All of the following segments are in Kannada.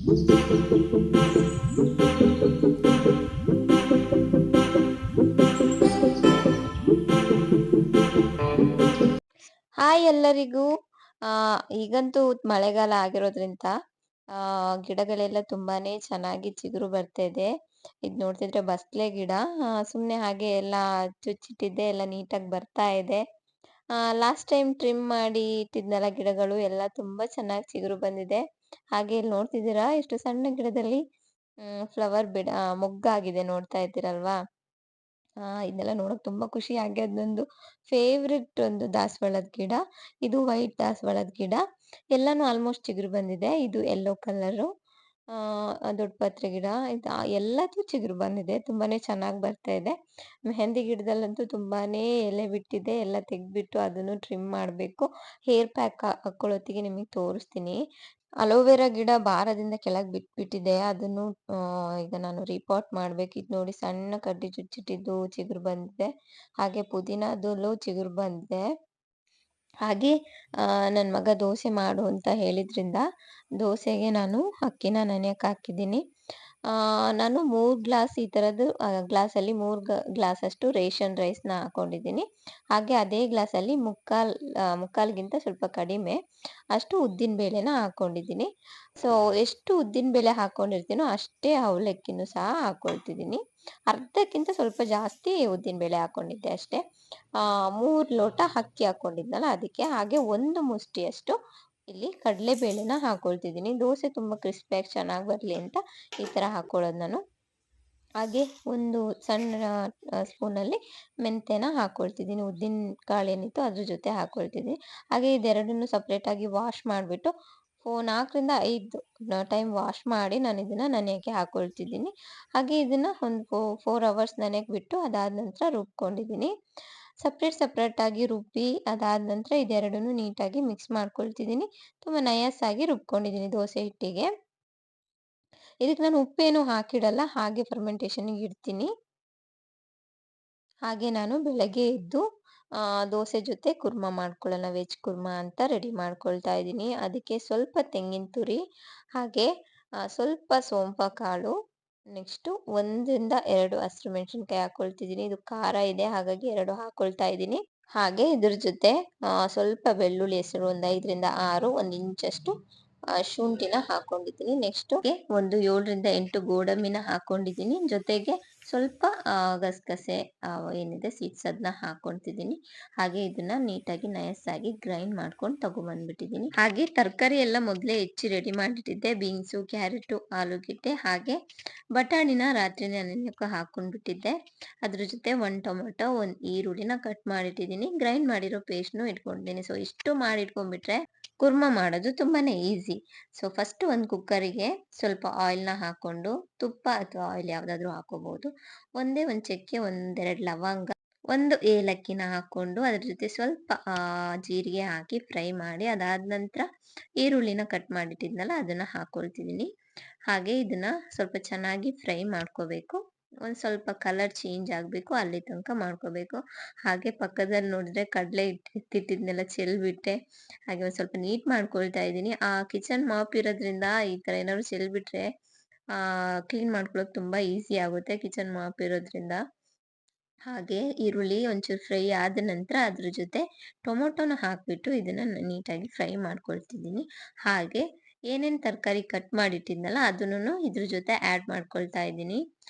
ಹಾಯ್ ಎಲ್ಲರಿಗೂ. ಈಗಂತೂ ಮಳೆಗಾಲ ಆಗಿರೋದ್ರಿಂದ ಗಿಡಗಳೆಲ್ಲ ತುಂಬಾನೇ ಚೆನ್ನಾಗಿ ಚಿಗುರು ಬರ್ತಾ ಇದೆ. ಇದ್ ನೋಡ್ತಿದ್ರೆ ಬಸ್ಳೆ ಗಿಡ ಸುಮ್ನೆ ಹಾಗೆ ಎಲ್ಲ ಚುಚ್ಚಿಟ್ಟಿದ್ದೆ ಎಲ್ಲ ನೀಟಾಗಿ ಬರ್ತಾ ಇದೆ. ಲಾಸ್ಟ್ ಟೈಮ್ ಟ್ರಿಮ್ ಮಾಡಿ ಇಟ್ಟಿದ್ನಲ್ಲ ಗಿಡಗಳು ಎಲ್ಲ ತುಂಬಾ ಚೆನ್ನಾಗಿ ಚಿಗುರು ಬಂದಿದೆ. ಹಾಗೆ ಇಲ್ಲಿ ನೋಡ್ತಿದ್ದೀರಾ ಎಷ್ಟು ಸಣ್ಣ ಗಿಡದಲ್ಲಿ ಫ್ಲವರ್ ಮೊಗ್ಗಾಗಿದೆ ನೋಡ್ತಾ ಇದ್ದೀರಲ್ವಾ. ಇದೆಲ್ಲ ನೋಡಕ್ ತುಂಬಾ ಖುಷಿ ಆಗ್ಯದ. ನಂದು ಫೇವ್ರೆಟ್ ಒಂದು ದಾಸವಾಳದ ಗಿಡ. ಇದು ವೈಟ್ ದಾಸವಾಳದ ಗಿಡ. ಎಲ್ಲಾನು ಆಲ್ಮೋಸ್ಟ್ ಚಿಗುರು ಬಂದಿದೆ. ಇದು ಯೆಲ್ಲೋ ಕಲರು ದೊಡ್ಡ ಪತ್ರೆ ಗಿಡ. ಎಲ್ಲದೂ ಚಿಗುರು ಬಂದಿದೆ. ತುಂಬಾನೇ ಚೆನ್ನಾಗಿ ಬರ್ತಾ ಇದೆ. ಮೆಹಂದಿ ಗಿಡದಲ್ಲಂತೂ ತುಂಬಾನೇ ಎಲೆ ಬಿಟ್ಟಿದೆ. ಎಲ್ಲ ತೆಗ್ದ್ಬಿಟ್ಟು ಅದನ್ನು ಟ್ರಿಮ್ ಮಾಡ್ಬೇಕು. ಹೇರ್ ಪ್ಯಾಕ್ ಹಾಕೊಳ್ಳೋತ್ತಿಗೆ ನಿಮಗೆ ತೋರಿಸ್ತೀನಿ. ಅಲೋವೆರಾ ಗಿಡ ಭಾರದಿಂದ ಕೆಳಗೆ ಬಿಟ್ಬಿಟ್ಟಿದೆ. ಅದನ್ನು ಈಗ ನಾನು ರೀಪಾಟ್ ಮಾಡ್ಬೇಕು. ಇದು ನೋಡಿ ಸಣ್ಣ ಕಡ್ಡಿ ಚುಚ್ಚಿಟ್ಟಿದ್ದು ಚಿಗುರು ಬಂದಿದೆ. ಹಾಗೆ ಪುದೀನದಲ್ಲೂ ಚಿಗುರು ಬಂದಿದೆ. ಹಾಗೆ ನನ್ನ ಮಗ ದೋಸೆ ಮಾಡು ಅಂತ ಹೇಳಿದ್ರಿಂದ ದೋಸೆಗೆ ನಾನು ಅಕ್ಕಿನ ನೆನೆಯಕ್ಕೆ ಹಾಕಿದ್ದೀನಿ. ನಾನು 3 ಗ್ಲಾಸ್ ಈ ಥರದ್ದು ಗ್ಲಾಸಲ್ಲಿ 3 ಗ್ಲಾಸಷ್ಟು ರೇಷನ್ ರೈಸ್‌ನ ಹಾಕೊಂಡಿದ್ದೀನಿ. ಹಾಗೆ ಅದೇ ಗ್ಲಾಸಲ್ಲಿ ಮುಕ್ಕಾಲ್ಗಿಂತ ಸ್ವಲ್ಪ ಕಡಿಮೆ ಅಷ್ಟು ಉದ್ದಿನ ಬೇಳೆನ ಹಾಕೊಂಡಿದ್ದೀನಿ. ಸೊ ಎಷ್ಟು ಉದ್ದಿನ ಬೇಳೆ ಹಾಕೊಂಡಿರ್ತೀನೋ ಅಷ್ಟೇ ಅವಲಕ್ಕಿನೂ ಸಹ ಹಾಕೊಳ್ತಿದ್ದೀನಿ. ಅರ್ಧಕ್ಕಿಂತ ಸ್ವಲ್ಪ ಜಾಸ್ತಿ ಉದ್ದಿನ ಬೇಳೆ ಹಾಕೊಂಡಿದ್ದೆ ಅಷ್ಟೇ. 3 ಲೋಟ ಅಕ್ಕಿ ಹಾಕೊಂಡಿದ್ನಲ್ಲ ಅದಕ್ಕೆ. ಹಾಗೆ 1 ಮುಷ್ಟಿಯಷ್ಟು ಇಲ್ಲಿ ಕಡಲೆಬೇಳೆನ ಹಾಕೊಳ್ತಿದ್ದೀನಿ. ದೋಸೆ ತುಂಬ ಕ್ರಿಸ್ಪಿಯಾಗಿ ಚೆನ್ನಾಗಿ ಬರಲಿ ಅಂತ ಈ ಥರ ಹಾಕೊಳ್ಳೋದು ನಾನು. ಹಾಗೆ ಒಂದು ಸಣ್ಣ ಸ್ಪೂನಲ್ಲಿ ಮೆಂತ್ಯನ ಹಾಕೊಳ್ತಿದ್ದೀನಿ. ಉದ್ದಿನ ಕಾಳು ಏನಿತ್ತು ಅದ್ರ ಜೊತೆ ಹಾಕೊಳ್ತಿದ್ದೀನಿ. ಹಾಗೆ ಇದೆರಡನ್ನೂ ಸಪ್ರೇಟಾಗಿ ವಾಶ್ ಮಾಡಿಬಿಟ್ಟು 4ರಿಂದ 5 ಟೈಮ್ ವಾಶ್ ಮಾಡಿ ನಾನು ಇದನ್ನು ನೆನೆಯೋಕ್ಕೆ ಹಾಕೊಳ್ತಿದ್ದೀನಿ. ಹಾಗೆ ಇದನ್ನು ಒಂದು 4 ಅವರ್ಸ್ ನೆನೆಯಕ್ಕೆ ಬಿಟ್ಟು ಅದಾದ ನಂತರ ರುಬ್ಕೊಂಡಿದ್ದೀನಿ. ಸಪ್ರೇಟಾಗಿ ರುಬ್ಬಿ ಅದಾದ ನಂತರ ಇದೆರಡನ್ನೂ ನೀಟಾಗಿ ಮಿಕ್ಸ್ ಮಾಡ್ಕೊಳ್ತಿದ್ದೀನಿ. ತುಂಬ ನಯಸ್ಸಾಗಿ ರುಬ್ಕೊಂಡಿದ್ದೀನಿ ದೋಸೆ ಹಿಟ್ಟಿಗೆ. ಇದಕ್ಕೆ ನಾನು ಉಪ್ಪೇನು ಹಾಕಿಡಲ್ಲ, ಹಾಗೆ ಫರ್ಮೆಂಟೇಷನ್‌ಗೆ ಇಡ್ತೀನಿ. ಹಾಗೆ ನಾನು ಬೆಳಗ್ಗೆ ಎದ್ದು ದೋಸೆ ಜೊತೆ ಕುರ್ಮಾ ಮಾಡ್ಕೊಳ್ಳೋಣ, ವೆಜ್ ಕುರ್ಮಾ ಅಂತ ರೆಡಿ ಮಾಡ್ಕೊಳ್ತಾ ಇದ್ದೀನಿ. ಅದಕ್ಕೆ ಸ್ವಲ್ಪ ತೆಂಗಿನ ತುರಿ, ಹಾಗೆ ಸ್ವಲ್ಪ ಸೋಂಪ ಕಾಳು, ನೆಕ್ಸ್ಟು 1ರಿಂದ 2 ಹಸಿರು ಮೆಣಸಿನ್ಕಾಯಿ ಹಾಕೊಳ್ತಿದ್ದೀನಿ. ಇದು ಖಾರ ಇದೆ ಹಾಗಾಗಿ 2 ಹಾಕೊಳ್ತಾ ಇದ್ದೀನಿ. ಹಾಗೆ ಇದ್ರ ಜೊತೆ ಸ್ವಲ್ಪ ಬೆಳ್ಳುಳ್ಳಿ ಹೆಸರು ಒಂದು 5ರಿಂದ 6, 1 ಇಂಚಷ್ಟು ಶುಂಠಿನ ಹಾಕೊಂಡಿದ್ದೀನಿ. ನೆಕ್ಸ್ಟು ಒಂದು 7ರಿಂದ 8 ಗೋಡಂಬಿನ ಹಾಕೊಂಡಿದ್ದೀನಿ. ಜೊತೆಗೆ ಸ್ವಲ್ಪ ಗಸಗಸೆ ಏನಿದೆ ಸೀಡ್ಸ್ ಅದನ್ನ ಹಾಕೊಳ್ತಿದ್ದೀನಿ. ಹಾಗೆ ಇದನ್ನ ನೀಟಾಗಿ ನಯಸ್ಸಾಗಿ ಗ್ರೈಂಡ್ ಮಾಡ್ಕೊಂಡು ತಗೊಂಡ್ಬಂದ್ಬಿಟ್ಟಿದ್ದೀನಿ. ಹಾಗೆ ತರಕಾರಿ ಎಲ್ಲ ಮೊದಲೇ ಹೆಚ್ಚಿ ರೆಡಿ ಮಾಡಿಟ್ಟಿದ್ದೆ. ಬೀನ್ಸು, ಕ್ಯಾರೆಟು, ಆಲೂಗೆಡ್ಡೆ, ಹಾಗೆ ಬಟಾಣಿನ ರಾತ್ರಿನೇ ನೆನೆಯೋಕೆ ಹಾಕೊಂಡ್ಬಿಟ್ಟಿದ್ದೆ. ಅದ್ರ ಜೊತೆ 1 ಟೊಮೊಟೊ, 1 ಈರುಳ್ಳಿನ ಕಟ್ ಮಾಡಿಟ್ಟಿದ್ದೀನಿ. ಗ್ರೈಂಡ್ ಮಾಡಿರೋ ಪೇಸ್ಟ್ನು ಇಟ್ಕೊಂಡಿದ್ದೀನಿ. ಸೊ ಇಷ್ಟು ಮಾಡಿಟ್ಕೊಂಡ್ಬಿಟ್ರೆ ಕುರ್ಮಾ ಮಾಡೋದು ತುಂಬಾನೇ ಈಸಿ. ಸೊ ಫಸ್ಟ್ ಒಂದು ಕುಕ್ಕರಿಗೆ ಸ್ವಲ್ಪ ಆಯಿಲ್ನ ಹಾಕೊಂಡು, ತುಪ್ಪ ಅಥವಾ ಆಯಿಲ್ ಯಾವುದಾದ್ರೂ ಹಾಕೋಬಹುದು. ಒಂದೇ ಒಂದು ಚಕ್ಕೆ, 1-2 ಲವಂಗ, 1 ಏಲಕ್ಕಿನ ಹಾಕೊಂಡು ಅದ್ರ ಜೊತೆ ಸ್ವಲ್ಪ ಜೀರಿಗೆ ಹಾಕಿ ಫ್ರೈ ಮಾಡಿ ಅದಾದ ನಂತರ ಈರುಳ್ಳಿನ ಕಟ್ ಮಾಡಿಟ್ಟಿದ್ನಲ್ಲ ಅದನ್ನ ಹಾಕೊಳ್ತಿದ್ದೀನಿ. ಹಾಗೆ ಇದನ್ನ ಸ್ವಲ್ಪ ಚೆನ್ನಾಗಿ ಫ್ರೈ ಮಾಡ್ಕೋಬೇಕು. ಒಂದು ಸ್ವಲ್ಪ ಕಲರ್ ಚೇಂಜ್ ಆಗಬೇಕು ಅಲ್ಲಿ ತನಕ ಮಾಡ್ಕೋಬೇಕು. ಹಾಗೆ ಪಕ್ಕದಲ್ಲಿ ನೋಡಿದ್ರೆ ಕಡಲೆ ಎತ್ತಿಟ್ಟಿದ್ನೆಲ್ಲ ಚೆಲ್ಬಿಟ್ಟೆ. ಹಾಗೆ ಒಂದು ಸ್ವಲ್ಪ ನೀಟ್ ಮಾಡ್ಕೊಳ್ತಾ ಇದ್ದೀನಿ. ಕಿಚನ್ ಮಾಪ್ ಇರೋದ್ರಿಂದ ಈ ಥರ ಏನಾದ್ರು ಚೆಲ್ಬಿಟ್ರೆ ಕ್ಲೀನ್ ಮಾಡ್ಕೊಳ್ಳೋಕೆ ತುಂಬ ಈಸಿ ಆಗುತ್ತೆ ಕಿಚನ್ ಮಾಪ್ ಇರೋದ್ರಿಂದ. ಹಾಗೆ ಈರುಳ್ಳಿ ಒಂಚೂರು ಫ್ರೈ ಆದ ನಂತರ ಅದ್ರ ಜೊತೆ ಟೊಮೊಟೊನ ಹಾಕ್ಬಿಟ್ಟು ಇದನ್ನ ನೀಟಾಗಿ ಫ್ರೈ ಮಾಡ್ಕೊಳ್ತಿದ್ದೀನಿ. ಹಾಗೆ ಏನೇನು ತರಕಾರಿ ಕಟ್ ಮಾಡಿಟ್ಟಿದ್ನಲ್ಲ ಅದನ್ನು ಇದ್ರ ಜೊತೆ ಆ್ಯಡ್ ಮಾಡ್ಕೊಳ್ತಾ ಇದ್ದೀನಿ.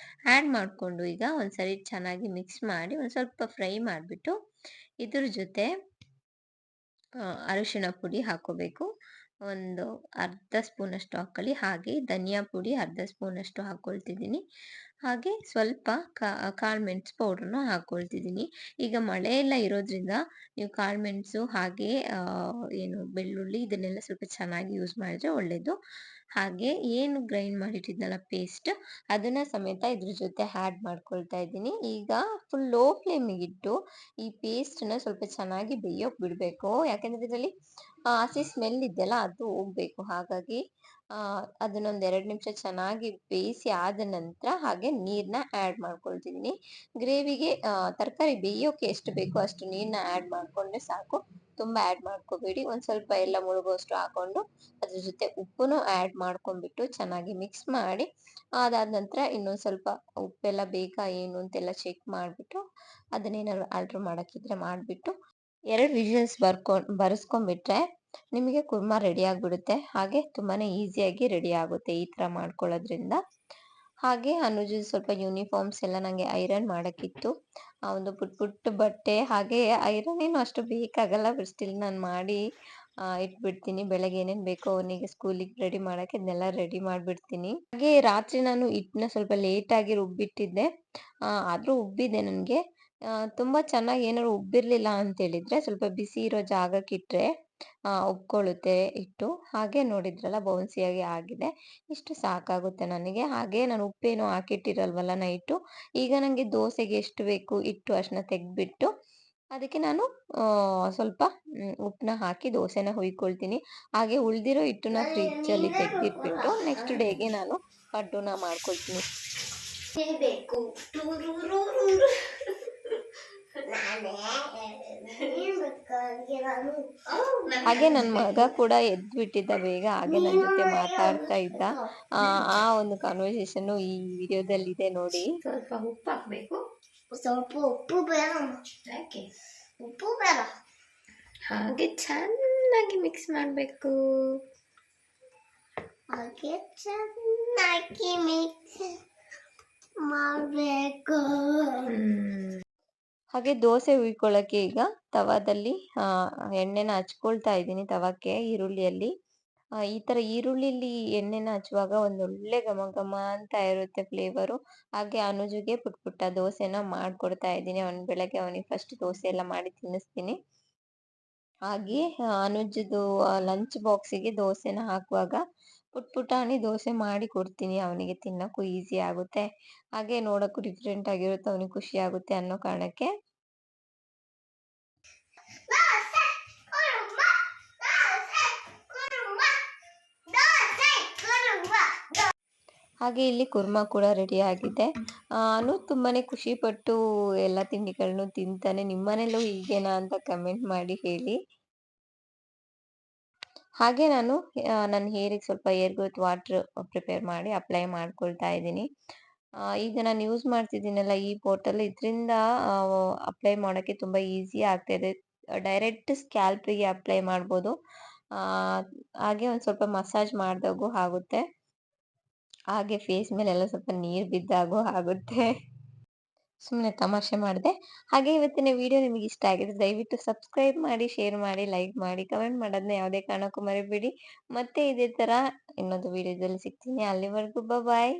ಆ್ಯಡ್ ಮಾಡಿಕೊಂಡು ಈಗ ಒಂದ್ಸರಿ ಚೆನ್ನಾಗಿ ಮಿಕ್ಸ್ ಮಾಡಿ ಒಂದು ಸ್ವಲ್ಪ ಫ್ರೈ ಮಾಡಿಬಿಟ್ಟು ಇದ್ರ ಜೊತೆ ಅರಿಶಿಣ ಪುಡಿ ಹಾಕೋಬೇಕು. ಒಂದು ಅರ್ಧ ಸ್ಪೂನಷ್ಟು ಹಾಕೊಳ್ಳಿ. ಹಾಗೆ ಧನಿಯಾ ಪುಡಿ ಅರ್ಧ ಸ್ಪೂನಷ್ಟು ಹಾಕ್ಕೊಳ್ತಿದ್ದೀನಿ. ಹಾಗೆ ಸ್ವಲ್ಪ ಕಾಳು ಮೆಣಸು ಪೌಡ್ರನ್ನ ಹಾಕ್ಕೊಳ್ತಿದ್ದೀನಿ. ಈಗ ಮಳೆ ಎಲ್ಲ ಇರೋದ್ರಿಂದ ನೀವು ಕಾಳು ಮೆಣಸು ಹಾಗೆ ಏನು ಬೆಳ್ಳುಳ್ಳಿ ಇದನ್ನೆಲ್ಲ ಸ್ವಲ್ಪ ಚೆನ್ನಾಗಿ ಯೂಸ್ ಮಾಡಿದ್ರೆ ಒಳ್ಳೆಯದು. ಹಾಗೆ ಏನು ಗ್ರೈಂಡ್ ಮಾಡಿಟ್ಟಿದ್ನಲ್ಲ ಪೇಸ್ಟ್ ಅದನ್ನ ಸಮೇತ ಇದ್ರ ಜೊತೆ ಆ್ಯಡ್ ಮಾಡ್ಕೊಳ್ತಾ ಇದ್ದೀನಿ. ಈಗ ಫುಲ್ ಲೋ ಫ್ಲೇಮಿಗಿಟ್ಟು ಈ ಪೇಸ್ಟನ್ನ ಸ್ವಲ್ಪ ಚೆನ್ನಾಗಿ ಬೇಯೋಕೆ ಬಿಡಬೇಕು. ಯಾಕೆಂದರೆ ಇದರಲ್ಲಿ ಹಸಿ ಸ್ಮೆಲ್ ಇದೆಯಲ್ಲ ಅದು ಹೋಗಬೇಕು. ಹಾಗಾಗಿ ಅದನ್ನೊಂದು 2 ನಿಮಿಷ ಚೆನ್ನಾಗಿ ಬೇಯಿಸಿ ಆದ ನಂತರ ಹಾಗೆ ನೀರನ್ನ ಆ್ಯಡ್ ಮಾಡ್ಕೊಳ್ತಿದ್ದೀನಿ. ಗ್ರೇವಿಗೆ ತರಕಾರಿ ಬೇಯೋಕೆ ಎಷ್ಟು ಬೇಕೋ ಅಷ್ಟು ನೀರನ್ನ ಆ್ಯಡ್ ಮಾಡಿಕೊಂಡ್ರೆ ಸಾಕು. ತುಂಬ ಆ್ಯಡ್ ಮಾಡ್ಕೋಬೇಡಿ. ಒಂದು ಸ್ವಲ್ಪ ಎಲ್ಲ ಮುಳುಗುವಷ್ಟು ಹಾಕೊಂಡು ಅದ್ರ ಜೊತೆ ಉಪ್ಪನ್ನು ಆ್ಯಡ್ ಮಾಡ್ಕೊಂಡ್ಬಿಟ್ಟು ಚೆನ್ನಾಗಿ ಮಿಕ್ಸ್ ಮಾಡಿ, ಅದಾದ ನಂತರ ಇನ್ನೊಂದು ಸ್ವಲ್ಪ ಉಪ್ಪೆಲ್ಲ ಬೇಕಾ ಏನು ಅಂತೆಲ್ಲ ಚೆಕ್ ಮಾಡಿಬಿಟ್ಟು ಅದನ್ನೇನಾದ್ರು ಆಲ್ಟ್ರ್ ಮಾಡೋಕ್ಕಿದ್ರೆ ಮಾಡಿಬಿಟ್ಟು 2 ವಿಷಲ್ಸ್ ಬರೆಸ್ಕೊಂಡ್ಬಿಟ್ರೆ ನಿಮಗೆ ಕುರ್ಮಾ ರೆಡಿ ಆಗಿಬಿಡುತ್ತೆ. ಹಾಗೆ ತುಂಬಾನೇ ಈಸಿಯಾಗಿ ರೆಡಿ ಆಗುತ್ತೆ ಈ ಥರ ಮಾಡ್ಕೊಳ್ಳೋದ್ರಿಂದ. ಹಾಗೆ ಅನುಜ್ ಸ್ವಲ್ಪ ಯೂನಿಫಾರ್ಮ್ಸ್ ಎಲ್ಲ ನನಗೆ ಐರನ್ ಮಾಡೋಕ್ಕಿತ್ತು. ಆ ಒಂದು ಪುಟ್ಟ ಬಟ್ಟೆ ಹಾಗೆ ಐರನ್ ಏನು ಅಷ್ಟು ಬೇಕಾಗಲ್ಲ, ಬಟ್ ಸ್ಟಿಲ್ ನಾನು ಮಾಡಿ ಇಟ್ಬಿಡ್ತೀನಿ. ಬೆಳಗ್ಗೆ ಏನೇನು ಬೇಕೋ ಅವನಿಗೆ ಸ್ಕೂಲಿಗೆ ರೆಡಿ ಮಾಡೋಕ್ಕೆ ಅದನ್ನೆಲ್ಲ ರೆಡಿ ಮಾಡಿಬಿಡ್ತೀನಿ. ಹಾಗೆ ರಾತ್ರಿ ನಾನು ಹಿಟ್ಟನ್ನ ಸ್ವಲ್ಪ ಲೇಟಾಗಿ ರುಬ್ಬಿಟ್ಟಿದ್ದೆ, ಆದರೂ ಉಬ್ಬಿದೆ ನನಗೆ. ತುಂಬ ಚೆನ್ನಾಗಿ ಏನಾದ್ರು ಉಬ್ಬಿರಲಿಲ್ಲ ಅಂತೇಳಿದರೆ ಸ್ವಲ್ಪ ಬಿಸಿ ಇರೋ ಜಾಗಕ್ಕಿಟ್ರೆ ಉಬ್ಕೊಳ್ಳುತ್ತೆ ಹಿಟ್ಟು. ಹಾಗೆ ನೋಡಿದ್ರಲ್ಲ ಬೌನ್ಸಿಯಾಗಿ ಆಗಿದೆ. ಇಷ್ಟು ಸಾಕಾಗುತ್ತೆ ನನಗೆ. ಹಾಗೆ ನಾನು ಉಪ್ಪೇನು ಹಾಕಿಟ್ಟಿರಲ್ವಲ್ಲ ನೈಟು, ಈಗ ನನಗೆ ದೋಸೆಗೆ ಎಷ್ಟು ಬೇಕು ಹಿಟ್ಟು ಅಷ್ಟನ್ನ ತೆಗೆದ್ಬಿಟ್ಟು ಅದಕ್ಕೆ ನಾನು ಸ್ವಲ್ಪ ಉಪ್ಪನ್ನ ಹಾಕಿ ದೋಸೆನ ಹುಯ್ಕೊಳ್ತೀನಿ. ಹಾಗೆ ಉಳಿದಿರೋ ಹಿಟ್ಟನ್ನ ಫ್ರಿಜ್ಜಲ್ಲಿ ತೆಗೆದಿಟ್ಬಿಟ್ಟು ನೆಕ್ಸ್ಟ್ ಡೇಗೆ ನಾನು ಪಡ್ಡೂನ ಮಾಡ್ಕೊಳ್ತೀನಿ. ಬೇಕು ಹಾಗೆ ನನ್ನ ಮಗ ಕೂಡ ಎದ್ಬಿಟ್ಟಿದ್ದ ಬೇಗ, ಹಾಗೆ ನನ್ನ ಜೊತೆ ಮಾತಾಡ್ತಾ ಇದ್ದ. ಆ ಒಂದು ಕಾನ್ವರ್ಸೇಷನ್ ಈ ವಿಡಿಯೋದಲ್ಲಿ ಇದೆ ನೋಡಿ. ಸ್ವಲ್ಪ ಉಪ್ಪು ಹಾಕ್ಬೇಕು. ಸ್ವಲ್ಪ ಉಪ್ಪು ಬೇಡ, ಯಾಕೆ ಉಪ್ಪು ಬೇಡ. ಹಾಗೆ ಚೆನ್ನಾಗಿ ಮಿಕ್ಸ್ ಮಾಡಬೇಕು. ಹಾಗೆ ಚೆನ್ನಾಗಿ ಮಿಕ್ಸ್ ಮಾಡಬೇಕು. ಹಾಗೆ ದೋಸೆ ಹುಯ್ಕೊಳ್ಳೋಕ್ಕೆ ಈಗ ತವಾದಲ್ಲಿ ಎಣ್ಣೆನ ಹಚ್ಕೊಳ್ತಾ ಇದ್ದೀನಿ ತವಕ್ಕೆ, ಈರುಳ್ಳಿಯಲ್ಲಿ. ಈ ಥರ ಈರುಳ್ಳಿಲಿ ಎಣ್ಣೆನ ಹಚ್ಚುವಾಗ ಒಂದೊಳ್ಳೆ ಘಮ ಘಮ ಅಂತ ಇರುತ್ತೆ ಫ್ಲೇವರು. ಹಾಗೆ ಅನುಜುಗೆ ಪುಟ್ಟ ದೋಸೆನ ಮಾಡಿಕೊಡ್ತಾ ಇದ್ದೀನಿ. ಬೆಳಗ್ಗೆ ಅವನಿಗೆ ಫಸ್ಟ್ ದೋಸೆ ಎಲ್ಲ ಮಾಡಿ ತಿನ್ನಿಸ್ತೀನಿ. ಹಾಗೆ ಅನುಜದು ಲಂಚ್ ಬಾಕ್ಸಿಗೆ ದೋಸೆನ ಹಾಕುವಾಗ ಪುಟಾಣಿ ದೋಸೆ ಮಾಡಿ ಕೊಡ್ತೀನಿ, ಅವನಿಗೆ ತಿನ್ನೋಕ್ಕೂ ಈಸಿ ಆಗುತ್ತೆ. ಹಾಗೆ ನೋಡೋಕ್ಕೂ ಡಿಫ್ರೆಂಟ್ ಆಗಿರುತ್ತೆ, ಅವನಿಗೆ ಖುಷಿ ಆಗುತ್ತೆ ಅನ್ನೋ ಕಾರಣಕ್ಕೆ. ಹಾಗೆ ಇಲ್ಲಿ ಕುರ್ಮಾ ಕೂಡ ರೆಡಿ ಆಗಿದೆ. ತುಂಬಾನೇ ಖುಷಿ ಪಟ್ಟು ಎಲ್ಲ ತಿಂಡಿಗಳನ್ನು ತಿಂತಾನೆ. ನಿಮ್ಮನೇಲೂ ಹೀಗೇನಾ ಅಂತ ಕಮೆಂಟ್ ಮಾಡಿ ಹೇಳಿ. ಹಾಗೆ ನಾನು ನನ್ನ ಹೇರಿಗೆ ಸ್ವಲ್ಪ ಏರ್ ಗ್ರೋತ್ ವಾಟರ್ ಪ್ರಿಪೇರ್ ಮಾಡಿ ಅಪ್ಲೈ ಮಾಡ್ಕೊಳ್ತಾ ಇದ್ದೀನಿ. ಈಗ ನಾನು ಯೂಸ್ ಮಾಡ್ತಿದ್ದೀನಲ್ಲ ಈ ಬಾಟಲ್, ಇದರಿಂದ ಅಪ್ಲೈ ಮಾಡೋಕ್ಕೆ ತುಂಬ ಈಸಿ ಆಗ್ತಾಯಿದೆ. ಡೈರೆಕ್ಟ್ ಸ್ಕ್ಯಾಲ್ಪಿಗೆ ಅಪ್ಲೈ ಮಾಡ್ಬೋದು. ಹಾಗೆ ಒಂದು ಸ್ವಲ್ಪ ಮಸಾಜ್ ಮಾಡಿದಾಗೂ ಆಗುತ್ತೆ. ಹಾಗೆ ಫೇಸ್ ಮೇಲೆಲ್ಲ ಸ್ವಲ್ಪ ನೀರು ಬಿದ್ದಾಗೂ ಆಗುತ್ತೆ. ಸುಮ್ಮನೆ ತಮಾಷೆ ಮಾಡಿದೆ. ಹಾಗೆ ಇವತ್ತಿನ ವಿಡಿಯೋ ನಿಮಗೆ ಇಷ್ಟ ಆಗಿದ್ರೆ ದಯವಿಟ್ಟು ಸಬ್ಸ್ಕ್ರೈಬ್ ಮಾಡಿ, ಶೇರ್ ಮಾಡಿ, ಲೈಕ್ ಮಾಡಿ, ಕಮೆಂಟ್ ಮಾಡೋದನ್ನ ಯಾವುದೇ ಕಾರಣಕ್ಕೂ ಮರಿಬೇಡಿ. ಮತ್ತೆ ಇದೇ ಥರ ಇನ್ನೊಂದು ವಿಡಿಯೋದಲ್ಲಿ ಸಿಗ್ತೀನಿ. ಅಲ್ಲಿವರೆಗೂ ಬಾಯ್.